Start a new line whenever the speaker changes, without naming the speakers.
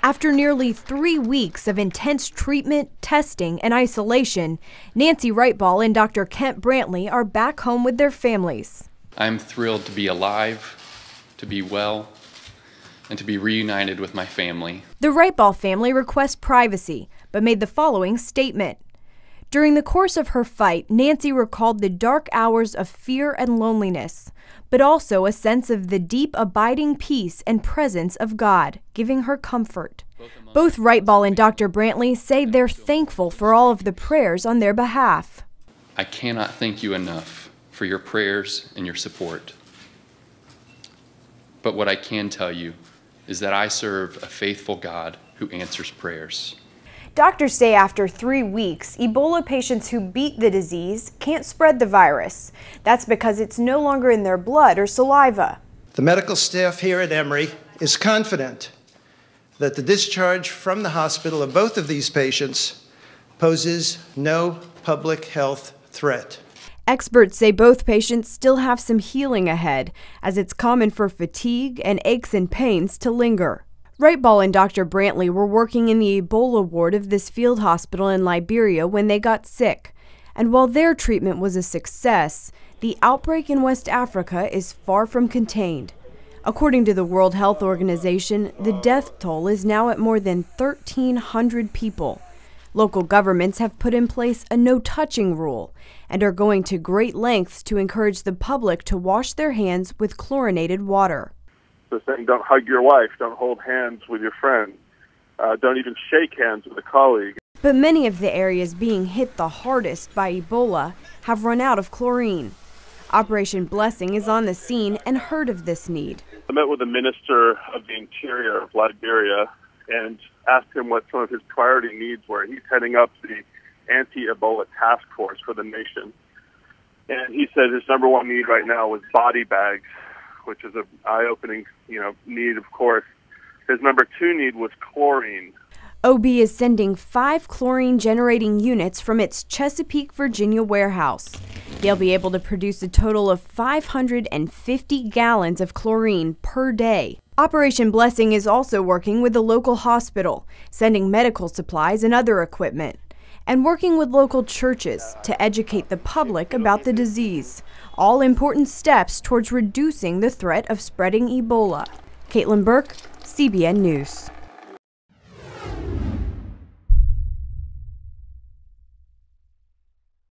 After nearly 3 weeks of intense treatment, testing, and isolation, Nancy Wrightball and Dr. Kent Brantley are back home with their families.
I'm thrilled to be alive, to be well, and to be reunited with my family.
The Wrightball family requests privacy, but made the following statement. During the course of her fight, Nancy recalled the dark hours of fear and loneliness, but also a sense of the deep abiding peace and presence of God, giving her comfort. Both Wrightball and Dr. Brantley say they're thankful for all of the prayers on their behalf.
I cannot thank you enough for your prayers and your support. But what I can tell you is that I serve a faithful God who answers prayers.
Doctors say after 3 weeks, Ebola patients who beat the disease can't spread the virus. That's because it's no longer in their blood or saliva.
The medical staff here at Emory is confident that the discharge from the hospital of both of these patients poses no public health threat.
Experts say both patients still have some healing ahead, as it's common for fatigue and aches and pains to linger. Wrightball and Dr. Brantley were working in the Ebola ward of this field hospital in Liberia when they got sick. And while their treatment was a success, the outbreak in West Africa is far from contained. According to the World Health Organization, the death toll is now at more than 1,300 people. Local governments have put in place a no-touching rule and are going to great lengths to encourage the public to wash their hands with chlorinated water.
So saying don't hug your wife, don't hold hands with your friend, don't even shake hands with a colleague.
But many of the areas being hit the hardest by Ebola have run out of chlorine. Operation Blessing is on the scene and heard of this need.
I met with the Minister of the Interior of Liberia and asked him what some of his priority needs were. He's heading up the anti-Ebola task force for the nation. And he said his number one need right now was body bags, which is an eye-opening, need, of course. His number two need was chlorine.
OB is sending 5 chlorine-generating units from its Chesapeake, Virginia warehouse. They'll be able to produce a total of 550 gallons of chlorine per day. Operation Blessing is also working with the local hospital, sending medical supplies and other equipment, and working with local churches to educate the public about the disease. All important steps towards reducing the threat of spreading Ebola. Caitlin Burke, CBN News.